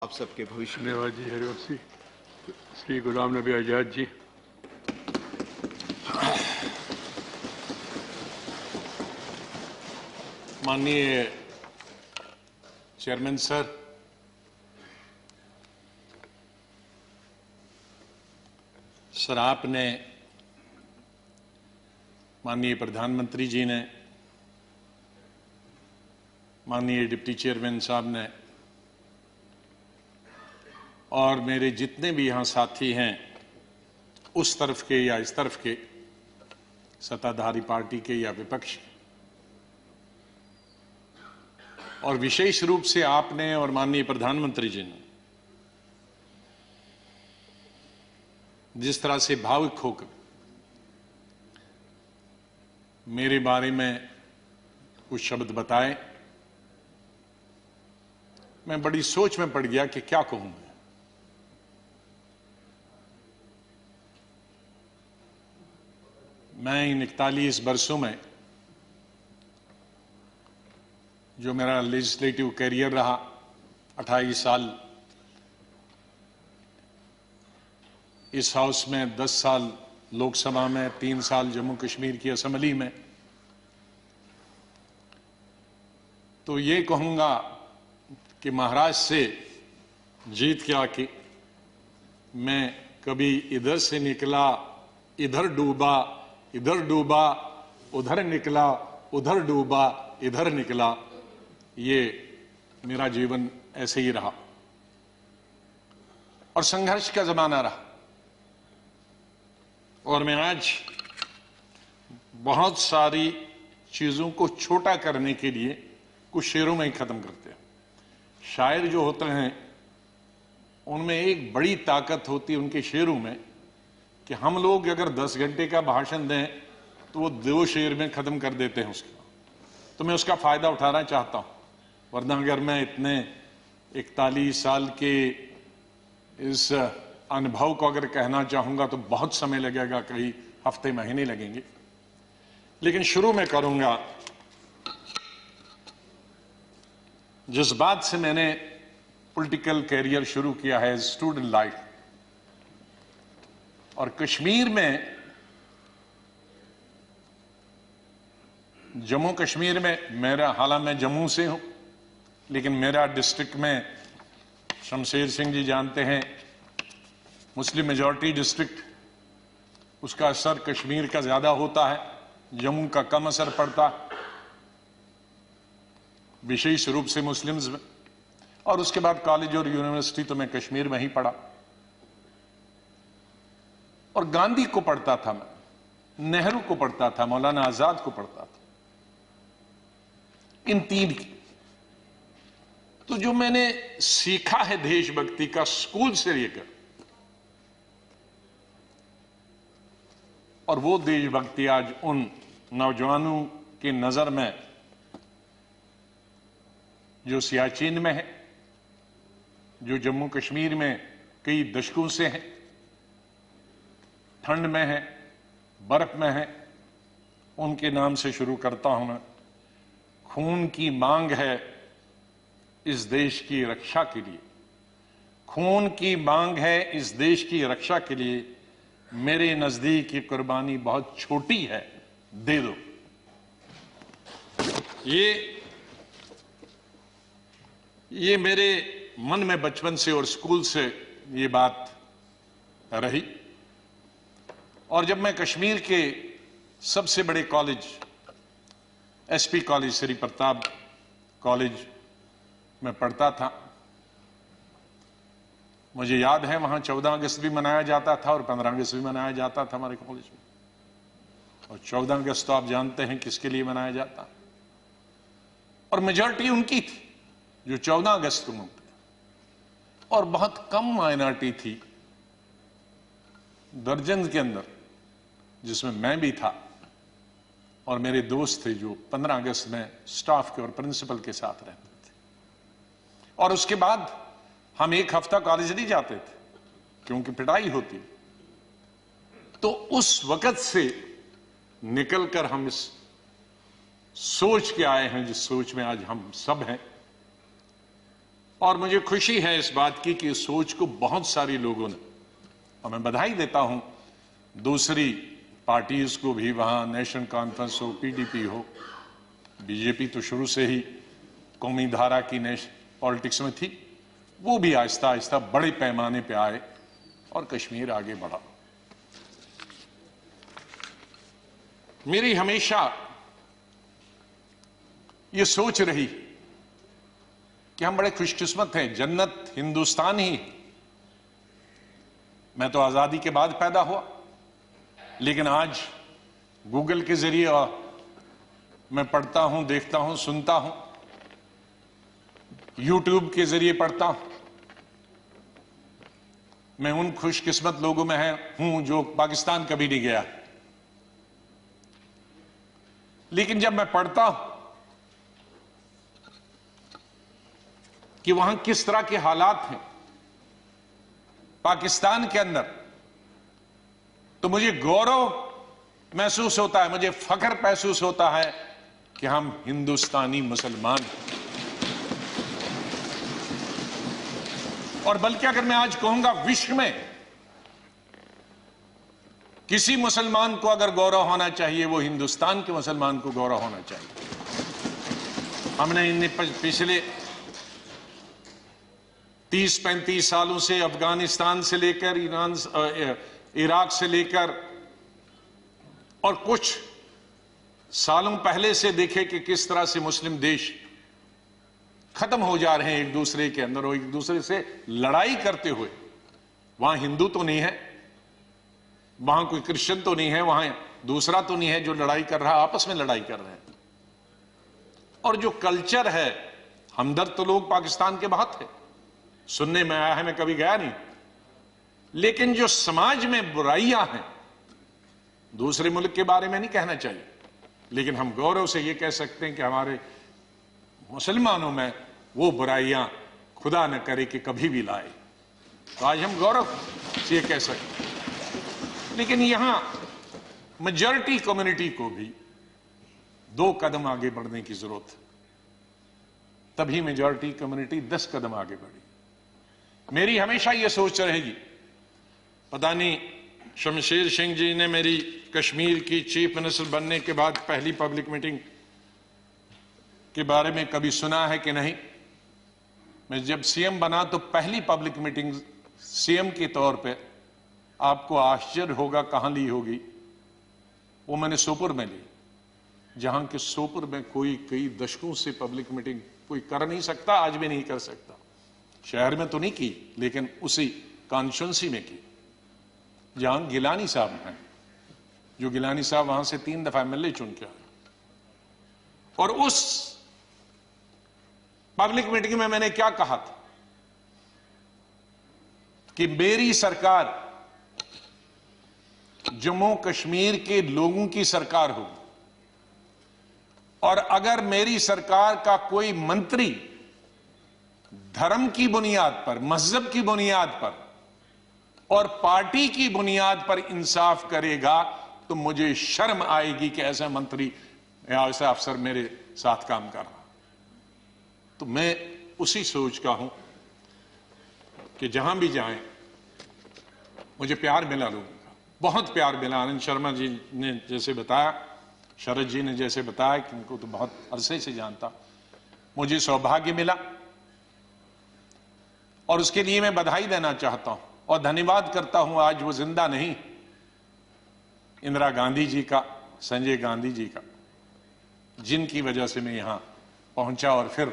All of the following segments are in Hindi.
आप सबके भविष्य में। धन्यवाद जी हरिवंश जी। श्री गुलाम नबी आजाद जी। माननीय चेयरमैन सर, आपने, माननीय प्रधानमंत्री जी ने, माननीय डिप्टी चेयरमैन साहब ने और मेरे जितने भी यहां साथी हैं, उस तरफ के या इस तरफ के, सत्ताधारी पार्टी के या विपक्ष के, और विशेष रूप से आपने और माननीय प्रधानमंत्री जी ने जिस तरह से भावुक होकर मेरे बारे में कुछ शब्द बताए, मैं बड़ी सोच में पड़ गया कि क्या कहूं। मैं इन 41 वर्षों में जो मेरा लेजिस्लेटिव कैरियर रहा, 28 साल इस हाउस में, 10 साल लोकसभा में, 3 साल जम्मू कश्मीर की असेंबली में, तो ये कहूंगा कि महाराष्ट्र से जीत के आके मैं कभी इधर से निकला, इधर डूबा, इधर डूबा, उधर निकला, उधर डूबा, इधर निकला, ये मेरा जीवन ऐसे ही रहा और संघर्ष का जमाना रहा। और मैं आज बहुत सारी चीजों को छोटा करने के लिए कुछ शेरों में ही खत्म करते हैं। शायर जो होते हैं उनमें एक बड़ी ताकत होती है उनके शेरों में कि हम लोग अगर 10 घंटे का भाषण दें तो वो 2 शेर में खत्म कर देते हैं उसका। तो मैं उसका फायदा उठाना चाहता हूं, वरना अगर मैं इतने 41 साल के इस अनुभव को अगर कहना चाहूंगा तो बहुत समय लगेगा, कई हफ्ते महीने लगेंगे। लेकिन शुरू में करूंगा जिस बात से मैंने पॉलिटिकल कैरियर शुरू किया है, स्टूडेंट लाइफ। और कश्मीर में, जम्मू कश्मीर में मेरा, हालांकि मैं जम्मू से हूं, लेकिन मेरा डिस्ट्रिक्ट में, शमशेर सिंह जी जानते हैं, मुस्लिम मेजॉरिटी डिस्ट्रिक्ट, उसका असर कश्मीर का ज्यादा होता है, जम्मू का कम असर पड़ता है, विशेष रूप से मुस्लिम्स में। और उसके बाद कॉलेज और यूनिवर्सिटी तो मैं कश्मीर में ही पढ़ा और गांधी को पढ़ता था मैं, नेहरू को पढ़ता था, मौलाना आजाद को पढ़ता था, इन 3 की। तो जो मैंने सीखा है देशभक्ति का स्कूल से लेकर, और वो देशभक्ति आज उन नौजवानों की नजर में जो सियाचिन में है, जो जम्मू कश्मीर में कई दशकों से है, ठंड में है, बर्फ में है, उनके नाम से शुरू करता हूं मैं। खून की मांग है इस देश की रक्षा के लिए, खून की मांग है इस देश की रक्षा के लिए, मेरे नजदीक ये कुर्बानी बहुत छोटी है, दे दो। ये मेरे मन में बचपन से और स्कूल से ये बात रही। और जब मैं कश्मीर के सबसे बड़े college, SP college, Shri Pratap college में पढ़ता था, मुझे याद है वहां 14 अगस्त भी मनाया जाता था और 15 अगस्त भी मनाया जाता था हमारे कॉलेज में। और 14 अगस्त तो आप जानते हैं किसके लिए मनाया जाता, और मेजॉरिटी उनकी थी जो 14 अगस्त को मनते, और बहुत कम माइनॉरिटी थी, दर्जन के अंदर, जिसमें मैं भी था और मेरे दोस्त थे जो 15 अगस्त में स्टाफ के और प्रिंसिपल के साथ रहते थे। और उसके बाद हम 1 हफ्ता कॉलेज नहीं जाते थे क्योंकि पिटाई होती। तो उस वक्त से निकलकर हम इस सोच के आए हैं जिस सोच में आज हम सब हैं। और मुझे खुशी है इस बात की कि इस सोच को बहुत सारे लोगों ने, और मैं बधाई देता हूं दूसरी पार्टीज को भी, वहां नेशनल कॉन्फ्रेंस हो, पीडीपी हो, बीजेपी तो शुरू से ही कौमी धारा की पॉलिटिक्स में थी, वो भी आहिस्ता आहिस्ता बड़े पैमाने पे आए और कश्मीर आगे बढ़ा। मेरी हमेशा ये सोच रही कि हम बड़े खुशकिस्मत हैं, जन्नत हिंदुस्तान ही। मैं तो आजादी के बाद पैदा हुआ, लेकिन आज गूगल के जरिए मैं पढ़ता हूं, देखता हूं, सुनता हूं, यूट्यूब के जरिए पढ़ता हूं। मैं उन खुशकिस्मत लोगों में हूं जो पाकिस्तान कभी नहीं गया, लेकिन जब मैं पढ़ता हूं कि वहां किस तरह के हालात हैं पाकिस्तान के अंदर, तो मुझे गौरव महसूस होता है, मुझे फख्र महसूस होता है कि हम हिंदुस्तानी मुसलमान हैं। और बल्कि अगर मैं आज कहूंगा विश्व में किसी मुसलमान को अगर गौरव होना चाहिए, वो हिंदुस्तान के मुसलमान को गौरव होना चाहिए। हमने इन पिछले 30-35 सालों से अफगानिस्तान से लेकर इराक से लेकर और कुछ सालों पहले से देखे कि किस तरह से मुस्लिम देश खत्म हो जा रहे हैं एक दूसरे के अंदर और एक दूसरे से लड़ाई करते हुए। वहां हिंदू तो नहीं है, वहां कोई क्रिश्चियन तो नहीं है, वहां दूसरा तो नहीं है जो लड़ाई कर रहा है, आपस में लड़ाई कर रहे हैं। और जो कल्चर है, हमदर्द तो लोग पाकिस्तान के बहुत थे, सुनने में आया है, मैं कभी गया नहीं, लेकिन जो समाज में बुराइयां हैं, दूसरे मुल्क के बारे में नहीं कहना चाहिए, लेकिन हम गौरव से यह कह सकते हैं कि हमारे मुसलमानों में वो बुराइयां खुदा न करे कि कभी भी लाए। तो आज हम गौरव से ये कह सकते हैं। लेकिन यहां मेजॉरिटी कम्युनिटी को भी 2 कदम आगे बढ़ने की जरूरत है, तभी मेजॉरिटी कम्युनिटी 10 कदम आगे बढ़ी। मेरी हमेशा यह सोच रहेगी, पता नहीं शमशेर सिंह जी ने मेरी कश्मीर की चीफ मिनिस्टर बनने के बाद पहली पब्लिक मीटिंग के बारे में कभी सुना है कि नहीं। मैं जब सीएम बना तो पहली पब्लिक मीटिंग सीएम के तौर पे, आपको आश्चर्य होगा कहां ली होगी, वो मैंने सोपुर में ली, जहां के सोपुर में कोई कई दशकों से पब्लिक मीटिंग कोई कर नहीं सकता, आज भी नहीं कर सकता। शहर में तो नहीं की, लेकिन उसी कॉन्स्टिट्यूंसी में की जहां गिलानी साहब हैं, जो गिलानी साहब वहां से 3 दफा एमएलए चुन के आए। और उस पब्लिक मीटिंग में मैंने क्या कहा था कि मेरी सरकार जम्मू कश्मीर के लोगों की सरकार होगी, और अगर मेरी सरकार का कोई मंत्री धर्म की बुनियाद पर, मजहब की बुनियाद पर और पार्टी की बुनियाद पर इंसाफ करेगा, तो मुझे शर्म आएगी कि ऐसा मंत्री या ऐसा अफसर मेरे साथ काम कर रहा। तो मैं उसी सोच का हूं कि जहां भी जाएं मुझे प्यार मिला लोगों का, बहुत प्यार मिला। आनंद शर्मा जी ने जैसे बताया, शरद जी ने जैसे बताया कि उनको तो बहुत अरसे से जानता, मुझे सौभाग्य मिला और उसके लिए मैं बधाई देना चाहता हूं और धन्यवाद करता हूं। आज वो जिंदा नहीं, इंदिरा गांधी जी का, संजय गांधी जी का, जिनकी वजह से मैं यहां पहुंचा और फिर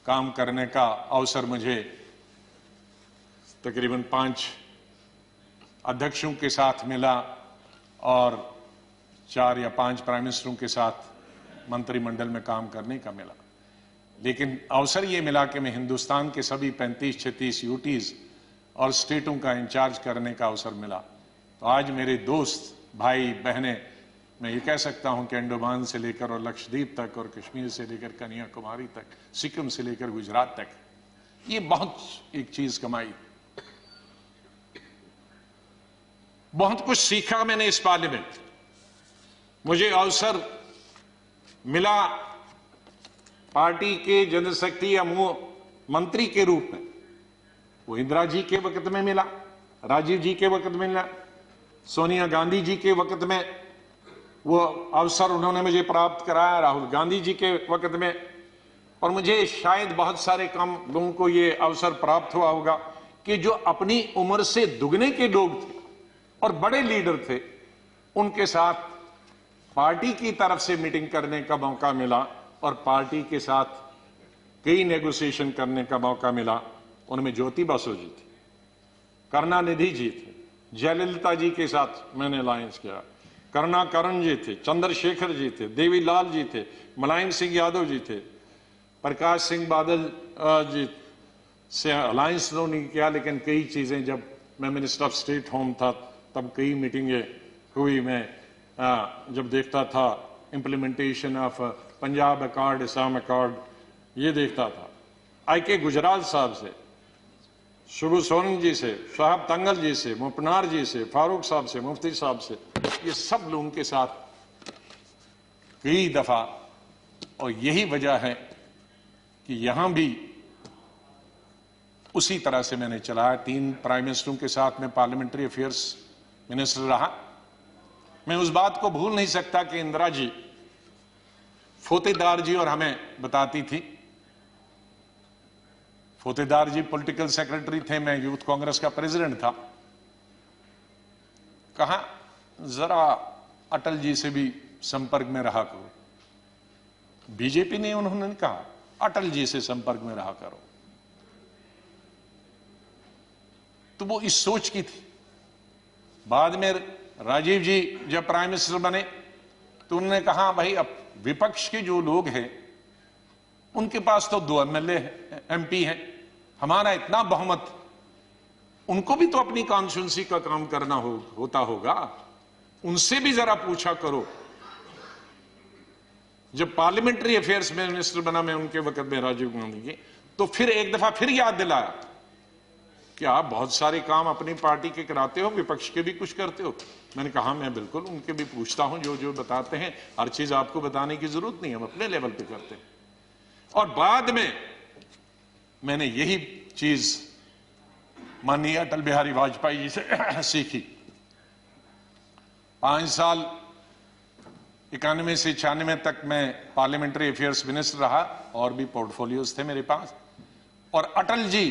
काम करने का अवसर मुझे तकरीबन 5 अध्यक्षों के साथ मिला और 4 या 5 प्राइम मिनिस्टरों के साथ मंत्रिमंडल में काम करने का मिला। लेकिन अवसर यह मिला कि मैं हिंदुस्तान के सभी 35-36 यूटीज और स्टेटों का इंचार्ज करने का अवसर मिला। तो आज मेरे दोस्त, भाई, बहनें, मैं ये कह सकता हूं कि अंडमान से लेकर और लक्षद्वीप तक और कश्मीर से लेकर कन्याकुमारी तक, सिक्किम से लेकर गुजरात तक, ये बहुत एक चीज कमाई, बहुत कुछ सीखा मैंने इस पार्लियामेंट। मुझे अवसर मिला पार्टी के जनशक्ति या मंत्री के रूप में। वो इंदिरा जी के वक्त में मिला, राजीव जी के वक्त में मिला, सोनिया गांधी जी के वक्त में वो अवसर उन्होंने मुझे प्राप्त कराया, राहुल गांधी जी के वक्त में, और मुझे शायद बहुत सारे कम लोगों को ये अवसर प्राप्त हुआ होगा कि जो अपनी उम्र से दुगने के लोग थे और बड़े लीडर थे, उनके साथ पार्टी की तरफ से मीटिंग करने का मौका मिला और पार्टी के साथ कई नेगोशिएशन करने का मौका मिला। उनमें ज्योति बसु जी थी, करुणानिधि जी थे, जयललिता जी के साथ मैंने अलायंस किया, करुणाकरण जी थे, चंद्रशेखर जी थे, देवीलाल जी थे, मुलायम सिंह यादव जी थे, प्रकाश सिंह बादल जी से अलायंस तो नहीं किया, लेकिन कई चीजें जब मैं मिनिस्टर ऑफ स्टेट होम था तब कई मीटिंगें हुई। मैं जब देखता था implementation of Punjab accord, Assam accord, ये देखता था। आई.के. गुजराल साहब से, शुभू सोरेन जी से, साहब तंगल जी से, मुपनार जी से, फारूक साहब से, मुफ्ती साहब से, ये सब लोगों के साथ कई दफा, और यही वजह है कि यहां भी उसी तरह से मैंने चलाया। 3 प्राइम मिनिस्टरों के साथ मैं पार्लियामेंट्री अफेयर्स मिनिस्टर रहा। मैं उस बात को भूल नहीं सकता कि इंदिरा जी फोतेदार जी और हमें बताती थी। फोतेदार जी पॉलिटिकल सेक्रेटरी थे, मैं यूथ कांग्रेस का प्रेसिडेंट था। कहा जरा अटल जी से भी संपर्क में रहा करो। बीजेपी ने उन्होंने कहा अटल जी से संपर्क में रहा करो। तो वो इस सोच की थी। बाद में राजीव जी जब प्राइम मिनिस्टर बने तो उन्होंने कहा भाई अब विपक्ष के जो लोग हैं उनके पास तो 2 एमएलए एमपी हैं, हमारा इतना बहुमत, उनको भी तो अपनी कॉन्स्टिट्यूंसी का काम करना होता होगा, उनसे भी जरा पूछा करो। जब पार्लियामेंट्री अफेयर्स में मिनिस्टर बना मैं उनके वक्त में राजीव गांधी जी, तो फिर एक दफा फिर याद दिलाया कि आप बहुत सारे काम अपनी पार्टी के कराते हो, विपक्ष के भी कुछ करते हो। मैंने कहा मैं बिल्कुल उनके भी पूछता हूं, जो जो बताते हैं, हर चीज आपको बताने की जरूरत नहीं, हम अपने लेवल पे करते हैं। और बाद में मैंने यही चीज माननीय अटल बिहारी वाजपेयी जी से सीखी। 5 साल 91 से 96 तक मैं पार्लियामेंट्री अफेयर्स मिनिस्टर रहा और भी पोर्टफोलियोज थे मेरे पास। और अटल जी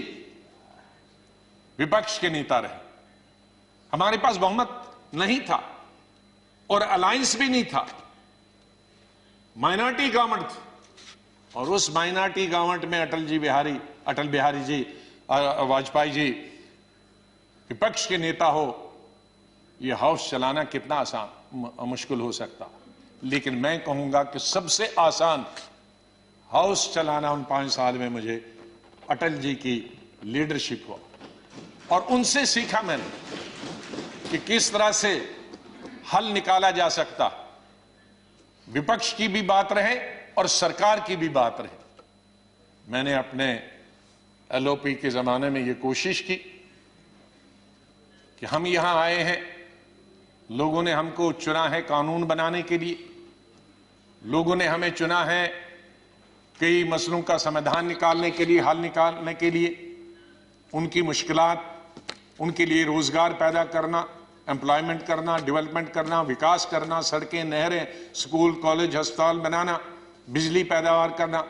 विपक्ष के नेता रहे, हमारे पास बहुमत नहीं था और अलायंस भी नहीं था, माइनॉरिटी गवर्नमेंट थी। और उस माइनॉरिटी गवर्नमेंट में अटल बिहारी जी वाजपेयी जी विपक्ष के नेता हो, यह हाउस चलाना कितना आसान मुश्किल हो सकता। लेकिन मैं कहूंगा कि सबसे आसान हाउस चलाना उन 5 साल में मुझे अटल जी की लीडरशिप हुआ। और उनसे सीखा मैंने कि किस तरह से हल निकाला जा सकता, विपक्ष की भी बात रहे और सरकार की भी बात रहे। मैंने अपने एलओपी के जमाने में यह कोशिश की कि हम यहां आए हैं, लोगों ने हमको चुना है कानून बनाने के लिए, लोगों ने हमें चुना है कई मसलों का समाधान निकालने के लिए, हल निकालने के लिए, उनकी मुश्किलात, उनके लिए रोजगार पैदा करना, एम्प्लॉयमेंट करना, डेवलपमेंट करना, विकास करना, सड़कें, नहरें, स्कूल, कॉलेज, अस्पताल बनाना, बिजली पैदावार करना।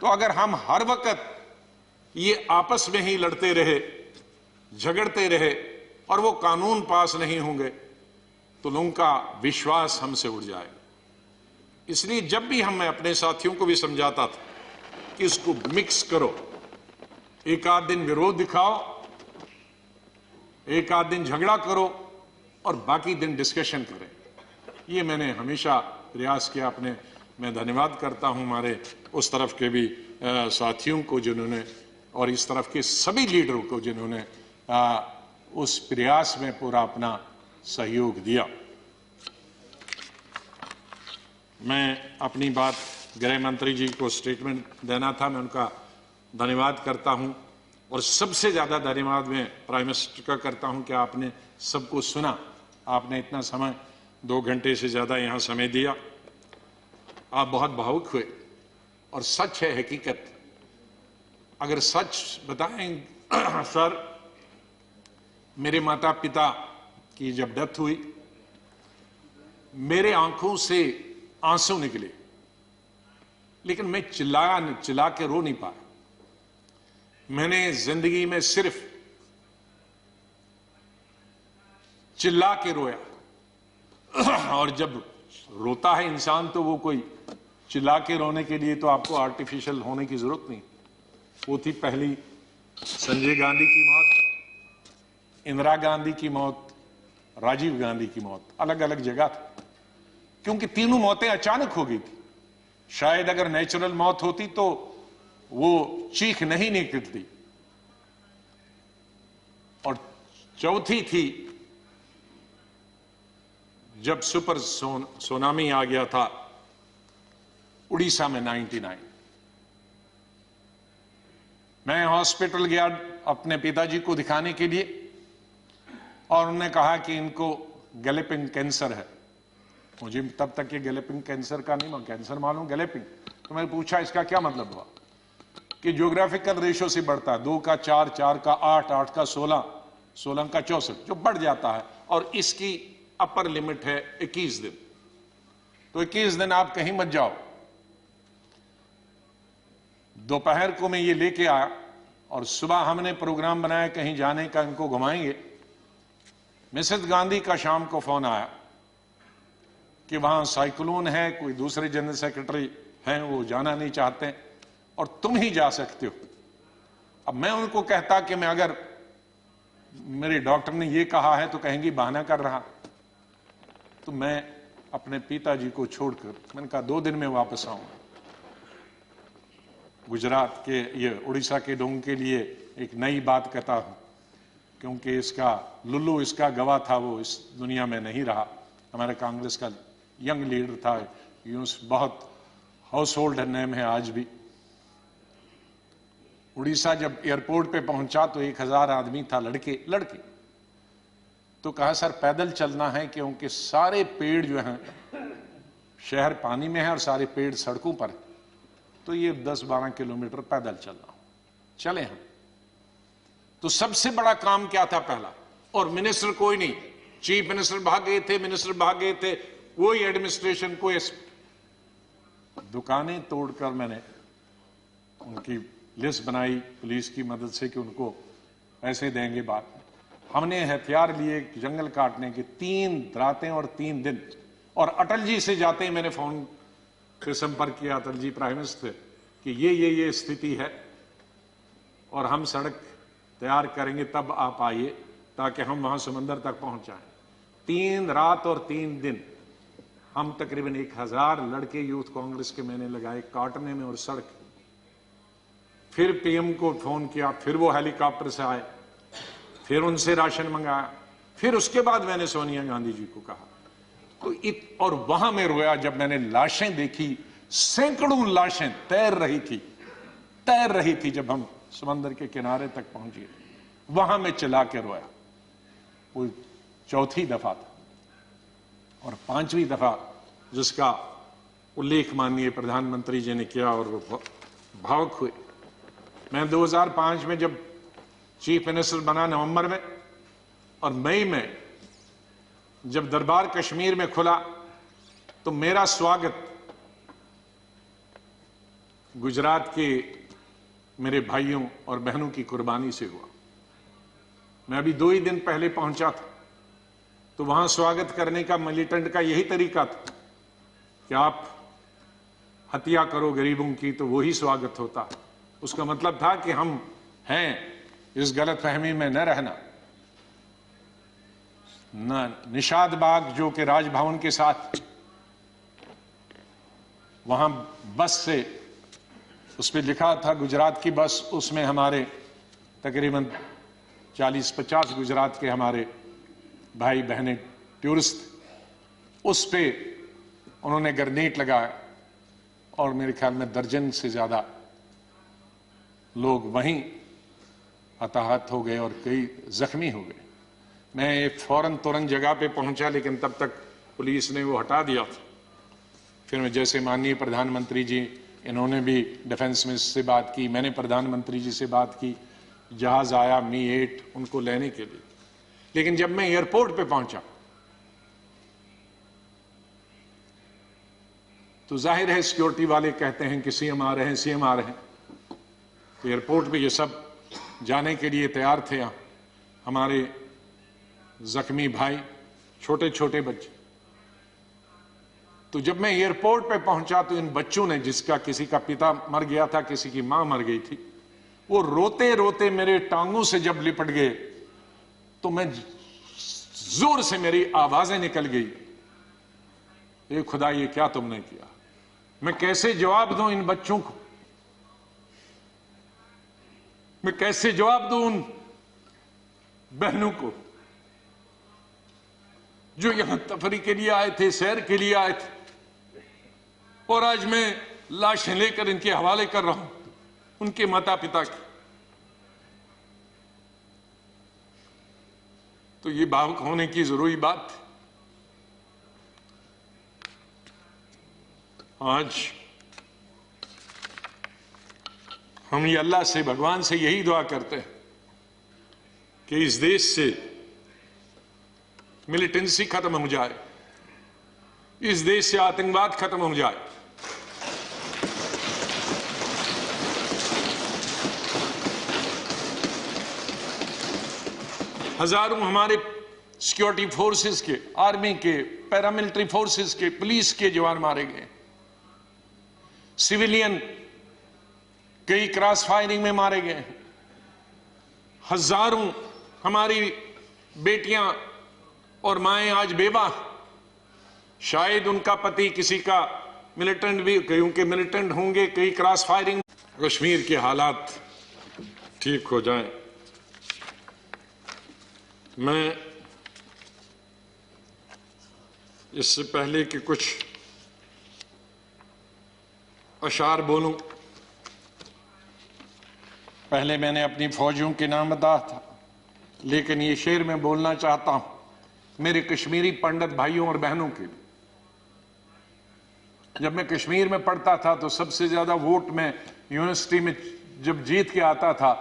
तो अगर हम हर वक्त ये आपस में ही लड़ते रहे, झगड़ते रहे और वो कानून पास नहीं होंगे तो लोगों का विश्वास हमसे उड़ जाएगा। इसलिए जब भी मैं अपने साथियों को भी समझाता था कि इसको मिक्स करो, एक आध दिन विरोध दिखाओ, एक आध दिन झगड़ा करो और बाकी दिन डिस्कशन करें। ये मैंने हमेशा प्रयास किया अपने। मैं धन्यवाद करता हूं हमारे उस तरफ के भी साथियों को जिन्होंने, और इस तरफ के सभी लीडरों को जिन्होंने उस प्रयास में पूरा अपना सहयोग दिया। मैं अपनी बात गृह मंत्री जी को स्टेटमेंट देना था, मैं उनका धन्यवाद करता हूं। और सबसे ज्यादा धन्यवाद मैं प्राइम मिनिस्टर का करता हूं कि आपने सबको सुना, आपने इतना समय 2 घंटे से ज्यादा यहां समय दिया। आप बहुत भावुक हुए और सच है, हकीकत अगर सच बताएं सर, मेरे माता पिता की जब डेथ हुई, मेरे आंखों से आंसू निकले, लेकिन मैं चिल्ला के रो नहीं पाया। मैंने जिंदगी में सिर्फ चिल्ला के रोया। और जब रोता है इंसान तो वो कोई चिल्ला के रोने के लिए तो आपको आर्टिफिशियल होने की जरूरत नहीं। वो थी पहली संजय गांधी की मौत, इंदिरा गांधी की मौत, राजीव गांधी की मौत, अलग अलग जगह थी, क्योंकि तीनों मौतें अचानक हो गई थी। शायद अगर नेचुरल मौत होती तो वो चीख नहीं निकलती। और चौथी थी जब सुपर सुनामी आ गया था उड़ीसा में 99। मैं हॉस्पिटल गया अपने पिताजी को दिखाने के लिए, और उन्होंने कहा कि इनको गैलेपिंग कैंसर है। मुझे तब तक ये गैलेपिंग कैंसर का नहीं, कैंसर मालूम, गैलेपिंग। तो मैंने पूछा इसका क्या मतलब हुआ, कि ज्योग्राफिकल रेशो से बढ़ता है, 2 का 4, 4 का 8, 8 का 16, 16 का 64, जो बढ़ जाता है, और इसकी अपर लिमिट है 21 दिन। तो 21 दिन आप कहीं मत जाओ। दोपहर को मैं ये लेके आया, और सुबह हमने प्रोग्राम बनाया कहीं जाने का, इनको घुमाएंगे। मिसेस गांधी का शाम को फोन आया कि वहां साइक्लोन है, कोई दूसरे जनरल सेक्रेटरी हैं वो जाना नहीं चाहते, और तुम ही जा सकते हो। अब मैं उनको कहता कि मैं, अगर मेरे डॉक्टर ने ये कहा है तो कहेंगी बहाना कर रहा। तो मैं अपने पिताजी को छोड़कर, मैंने कहा 2 दिन में वापस आऊंगा। गुजरात के, ये उड़ीसा के लोगों के लिए एक नई बात कहता हूं, क्योंकि इसका लुल्लू, इसका गवाह था, वो इस दुनिया में नहीं रहा। हमारे कांग्रेस का यंग लीडर था, यूनुस, बहुत हाउस होल्ड नेम है आज भी। उड़ीसा जब एयरपोर्ट पे पहुंचा तो 1000 आदमी था, लड़के। तो कहा सर पैदल चलना है, क्योंकि सारे पेड़ जो हैं, शहर पानी में है और सारे पेड़ सड़कों पर है, तो ये 10-12 किलोमीटर पैदल चलना। चले हम। तो सबसे बड़ा काम क्या था पहला, और मिनिस्टर कोई नहीं, चीफ मिनिस्टर भाग गए थे, मिनिस्टर भाग गए थे, कोई एडमिनिस्ट्रेशन, कोई। दुकानें तोड़कर मैंने उनकी लिस्ट बनाई पुलिस की मदद से कि उनको पैसे देंगे बाद में। हमने हथियार लिए जंगल काटने के, 3 रातें और 3 दिन। और अटल जी से जाते ही मैंने फोन पे संपर्क किया, अटल जी प्राइम मिनिस्टर, कि ये स्थिति है और हम सड़क तैयार करेंगे, तब आप आइए ताकि हम वहां समंदर तक पहुंच जाएं। 3 रात और 3 दिन हम तकरीबन 1000 लड़के यूथ कांग्रेस के मैंने लगाए काटने में और सड़क। फिर पीएम को फोन किया, फिर वो हेलीकॉप्टर से आए, फिर उनसे राशन मंगाया, फिर उसके बाद मैंने सोनिया गांधी जी को कहा। तो और वहां मैं रोया जब मैंने लाशें देखी, सैकड़ों लाशें तैर रही थी जब हम समंदर के किनारे तक पहुंचे। वहां मैं चिल्ला के रोया। वो 4थी दफा था। और 5वीं दफा जिसका उल्लेख माननीय प्रधानमंत्री जी ने किया और वो भावुक हुए। मैं 2005 में जब चीफ मिनिस्टर बना नवंबर में, और मई में जब दरबार कश्मीर में खुला, तो मेरा स्वागत गुजरात के मेरे भाइयों और बहनों की कुर्बानी से हुआ। मैं अभी 2 ही दिन पहले पहुंचा था, तो वहां स्वागत करने का मिलिटेंट का यही तरीका था कि आप हत्या करो गरीबों की तो वही स्वागत होता। उसका मतलब था कि हम हैं, इस गलतफहमी में न रहना। निषाद बाग जो कि राजभवन के साथ, वहां बस से, उस पर लिखा था गुजरात की बस, उसमें हमारे तकरीबन 40-50 गुजरात के हमारे भाई बहनें टूरिस्ट। उस पे उन्होंने ग्रेनेड लगाया और मेरे ख्याल में दर्जन से ज्यादा लोग वहीं हताहत हो गए और कई जख्मी हो गए। मैं फौरन तुरंत जगह पे पहुंचा, लेकिन तब तक पुलिस ने वो हटा दिया था। फिर मैं जैसे माननीय प्रधानमंत्री जी इन्होंने भी डिफेंस मिनिस्टर से बात की, मैंने प्रधानमंत्री जी से बात की, जहाज आया मी-8 उनको लेने के लिए। लेकिन जब मैं एयरपोर्ट पे पहुंचा तो जाहिर है सिक्योरिटी वाले कहते हैं कि सीएम आ रहे हैं, सीएम आ रहे हैं। तो एयरपोर्ट पे ये सब जाने के लिए तैयार थे। हमारे जख्मी भाई, छोटे छोटे बच्चे। तो जब मैं एयरपोर्ट पे पहुंचा तो इन बच्चों ने, जिसका किसी का पिता मर गया था, किसी की मां मर गई थी, वो रोते रोते मेरे टांगों से जब लिपट गए तो मैं जोर से मेरी आवाजें निकल गई, ये खुदा ये क्या तुमने किया। मैं कैसे जवाब दूं इन बच्चों को, मैं कैसे जवाब दूं उन बहनों को जो यहां तफरी के लिए आए थे, सैर के लिए आए थे, और आज मैं लाशें लेकर इनके हवाले कर रहा हूं उनके माता पिता की। तो ये भावुक होने की जरूरी बात थी। आज हम ये अल्लाह से, भगवान से यही दुआ करते हैं कि इस देश से मिलिटेंसी खत्म हो जाए, इस देश से आतंकवाद खत्म हो जाए। हजारों हमारे सिक्योरिटी फोर्सेस के, आर्मी के, पैरामिलिट्री फोर्सेस के, पुलिस के जवान मारे गए, सिविलियन कई क्रॉस फायरिंग में मारे गए, हजारों हमारी बेटियां और माएं आज बेवा, शायद उनका पति किसी का मिलिटेंट भी, कईयों के मिलिटेंट होंगे, कई क्रॉस फायरिंग। कश्मीर के हालात ठीक हो जाएं। मैं इससे पहले कि कुछ अशार बोलूं, पहले मैंने अपनी फौजियों के नाम बताया था, लेकिन ये शेर मैं बोलना चाहता हूं मेरे कश्मीरी पंडित भाइयों और बहनों के लिए। जब मैं कश्मीर में पढ़ता था तो सबसे ज्यादा वोट में यूनिवर्सिटी में जब जीत के आता था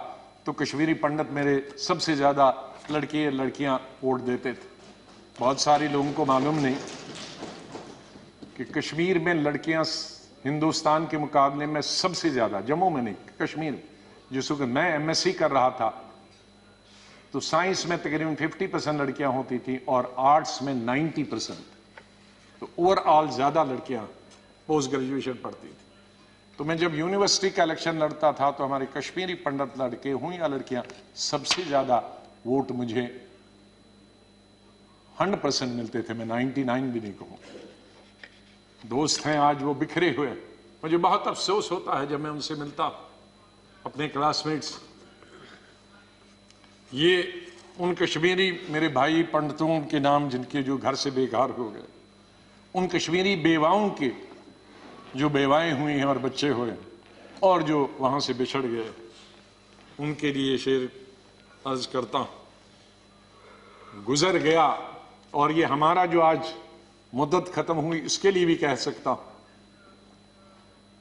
तो कश्मीरी पंडित मेरे सबसे ज्यादा लड़के और लड़कियां वोट देते थे। बहुत सारे लोगों को मालूम नहीं कि कश्मीर में लड़कियां हिंदुस्तान के मुकाबले में सबसे ज्यादा, जम्मू में नहीं, कश्मीर में, जिस वक्त मैं एमएससी कर रहा था तो साइंस में तकरीबन 50% लड़कियां होती थी और आर्ट्स में 90%। तो ओवरऑल ज्यादा लड़कियां पोस्ट ग्रेजुएशन पढ़ती थी। तो मैं जब यूनिवर्सिटी का इलेक्शन लड़ता था तो हमारे कश्मीरी पंडित लड़के हों या लड़कियां, सबसे ज्यादा वोट मुझे 100% मिलते थे। मैं 99 भी नहीं कहूं। दोस्त हैं आज वो बिखरे हुए, मुझे बहुत अफसोस होता है जब मैं उनसे मिलता अपने क्लासमेट्स। ये उन कश्मीरी मेरे भाई पंडितों के नाम जिनके जो घर से बेघर हो गए, उन कश्मीरी बेवाओं के जो बेवाएं हुई हैं और बच्चे हुए और जो वहां से बिछड़ गए, उनके लिए शेर अर्ज करता हूं। गुजर गया, और ये हमारा जो आज मुद्दत खत्म हुई इसके लिए भी कह सकता हूं,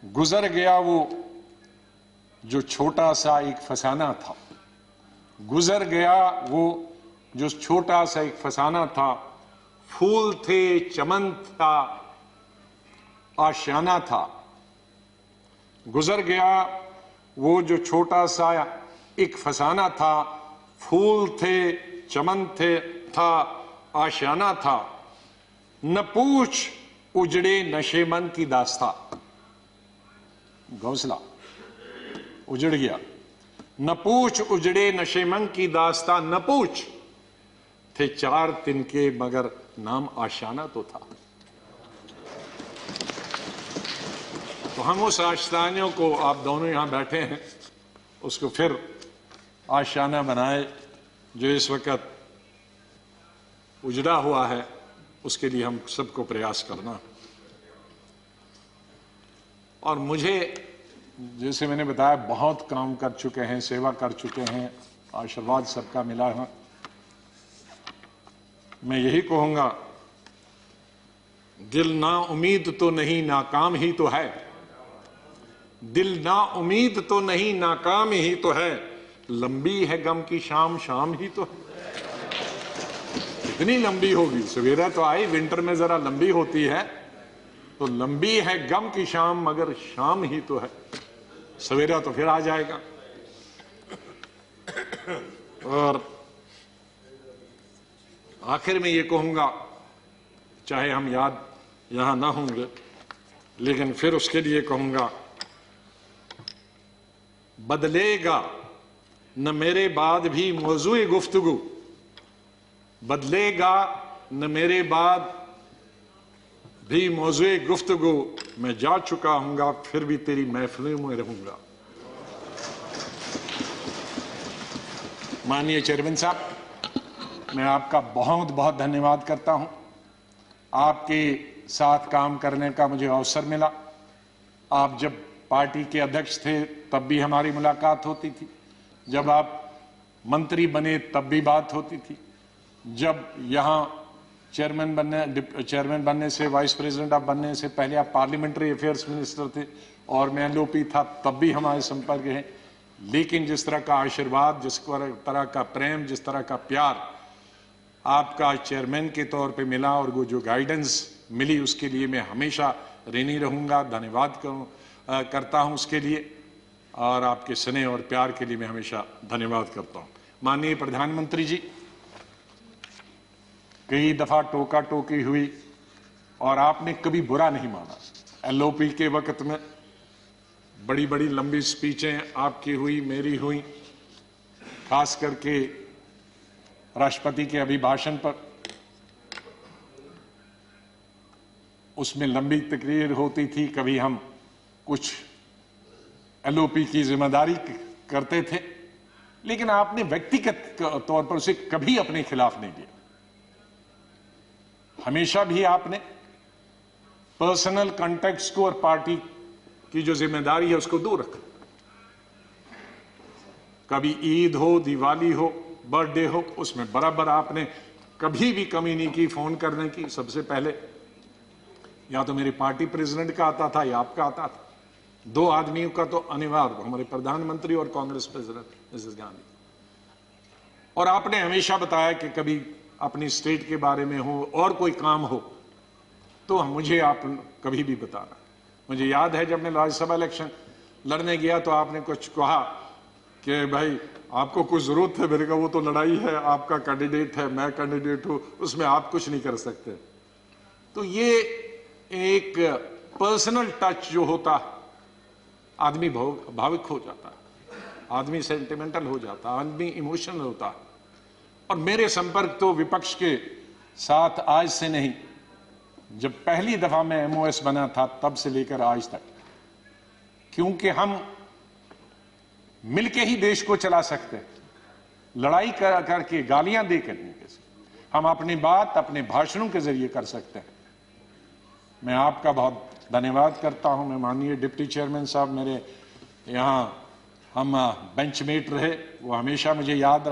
गुजर गया वो जो छोटा सा एक फसाना था, गुजर गया वो जो छोटा सा एक फसाना था। फूल थे, चमन था, आशियाना था। गुजर गया वो जो छोटा सा एक फसाना था, फूल थे, चमन थे, था, आशियाना था। न पूछ उजड़े नशेमन की दास्ता, घोंसला उजड़ गया। न पूछ उजड़े नशेमन की दास्ता, न पूछ थे 4 तिनके मगर नाम आशियाना तो था। तो हम उस आशियाने को, आप दोनों यहां बैठे हैं, उसको फिर आशियाना बनाए जो इस वक्त उजड़ा हुआ है, उसके लिए हम सबको प्रयास करना। और मुझे, जैसे मैंने बताया, बहुत काम कर चुके हैं, सेवा कर चुके हैं, आशीर्वाद सबका मिला है। मैं यही कहूंगा, दिल ना उम्मीद तो नहीं, नाकाम ही तो है। दिल ना उम्मीद तो नहीं, नाकाम ही तो है, लंबी है गम की शाम, शाम ही तो है। कितनी लंबी होगी? सवेरा तो आई, विंटर में जरा लंबी होती है, तो लंबी है गम की शाम, मगर शाम ही तो है, सवेरा तो फिर आ जाएगा। और आखिर में ये कहूंगा, चाहे हम याद यहां ना होंगे, लेकिन फिर उसके लिए कहूंगा, बदलेगा न मेरे बाद भी मौजूए गुफ्तगू, बदलेगा न मेरे बाद भी मौजूए गुफ्तगू, मैं जा चुका हूंगा फिर भी तेरी महफिलों में रहूंगा। माननीय चेयरमैन साहब, मैं आपका बहुत बहुत धन्यवाद करता हूं। आपके साथ काम करने का मुझे अवसर मिला। आप जब पार्टी के अध्यक्ष थे तब भी हमारी मुलाकात होती थी, जब आप मंत्री बने तब भी बात होती थी, जब यहां चेयरमैन बनने से, वाइस प्रेसिडेंट आप बनने से पहले आप पार्लियामेंट्री अफेयर्स मिनिस्टर थे और मैं एलओपी था, तब भी हमारे संपर्क है। लेकिन जिस तरह का आशीर्वाद, जिस तरह का प्रेम, जिस तरह का प्यार आपका चेयरमैन के तौर पे मिला और वो जो गाइडेंस मिली, उसके लिए मैं हमेशा ऋणी रहूंगा, धन्यवाद करता हूं उसके लिए, और आपके स्नेह और प्यार के लिए मैं हमेशा धन्यवाद करता हूं। माननीय प्रधानमंत्री जी, कई दफा टोका टोकी हुई और आपने कभी बुरा नहीं माना। एलओपी के वक्त में बड़ी बड़ी लंबी स्पीचें आपकी हुई, मेरी हुई, खास करके राष्ट्रपति के अभिभाषण पर, उसमें लंबी तकरीर होती थी। कभी हम कुछ एलओपी की जिम्मेदारी करते थे, लेकिन आपने व्यक्तिगत तौर पर उसे कभी अपने खिलाफ नहीं लिया। हमेशा भी आपने पर्सनल कॉन्टेक्ट्स को और पार्टी की जो जिम्मेदारी है उसको दूर रखा। कभी ईद हो, दिवाली हो, बर्थडे हो, उसमें बराबर आपने कभी भी कमी नहीं की फोन करने की। सबसे पहले या तो मेरे पार्टी प्रेसिडेंट का आता था या आपका आता था। दो आदमियों का तो अनिवार्य, हमारे प्रधानमंत्री और कांग्रेस प्रेसिडेंट मिसेस गांधी। और आपने हमेशा बताया कि कभी अपनी स्टेट के बारे में हो और कोई काम हो तो मुझे आप कभी भी बताना। मुझे याद है जब मैं राज्यसभा इलेक्शन लड़ने गया तो आपने कुछ कहा कि भाई आपको कुछ जरूरत है। मेरे का वो तो लड़ाई है, आपका कैंडिडेट है, मैं कैंडिडेट हूं, उसमें आप कुछ नहीं कर सकते। तो ये एक पर्सनल टच जो होता, आदमी भावुक हो जाता है, आदमी सेंटिमेंटल हो जाता है, आदमी इमोशनल होता है। और मेरे संपर्क तो विपक्ष के साथ आज से नहीं, जब पहली दफा मैं एमओएस बना था तब से लेकर आज तक, क्योंकि हम मिलके ही देश को चला सकते हैं। लड़ाई करके, गालियां देकर नहीं, हम अपनी बात अपने भाषणों के जरिए कर सकते हैं। मैं आपका बहुत धन्यवाद करता हूं। मैं माननीय डिप्टी चेयरमैन साहब, मेरे यहां हम बेंचमेट रहे, वो हमेशा मुझे याद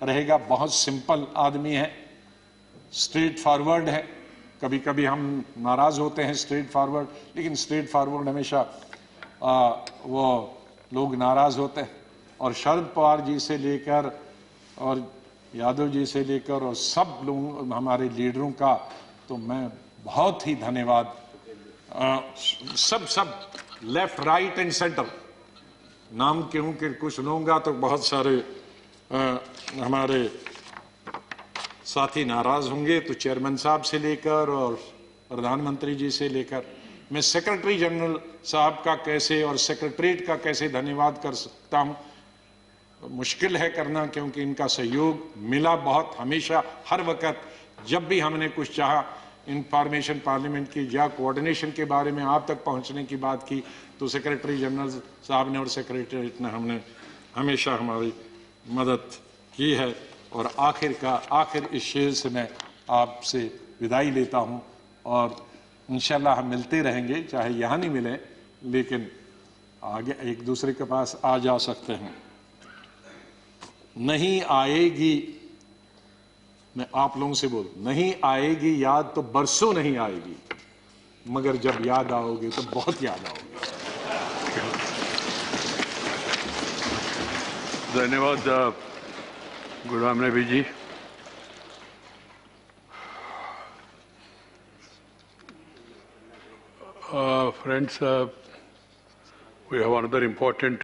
रहेगा। बहुत सिंपल आदमी है, स्ट्रेट फॉरवर्ड है। कभी कभी हम नाराज होते हैं स्ट्रेट फॉरवर्ड, लेकिन स्ट्रेट फॉरवर्ड हमेशा वो लोग नाराज होते हैं। और शरद पवार जी से लेकर और यादव जी से लेकर और सब लोग हमारे लीडरों का तो मैं बहुत ही धन्यवाद, सब लेफ्ट राइट एंड सेंटर, नाम क्यों कि कुछ लूंगा तो बहुत सारे हमारे साथी नाराज होंगे। तो चेयरमैन साहब से लेकर और प्रधानमंत्री जी से लेकर, मैं सेक्रेटरी जनरल साहब का कैसे और सेक्रेटरीट का कैसे धन्यवाद कर सकता हूं, मुश्किल है करना, क्योंकि इनका सहयोग मिला बहुत। हमेशा हर वक्त जब भी हमने कुछ चाहा, इंफॉर्मेशन पार्लियामेंट की या कोऑर्डिनेशन के बारे में आप तक पहुंचने की बात की, तो सेक्रेटरी जनरल साहब ने और सेक्रेटरीट ने हमने हमेशा हमारी मदद की है। और आखिर इस शेर से मैं आपसे विदाई लेता हूं, और इंशाल्लाह हम मिलते रहेंगे, चाहे यहां नहीं मिले लेकिन आगे एक दूसरे के पास आ जा सकते हैं। नहीं आएगी, मैं आप लोगों से बोल, नहीं आएगी याद तो बरसों नहीं आएगी, मगर जब याद आओगे तो बहुत याद आओगे। धन्यवाद Ghulam Nabi ji. Friends, we have another important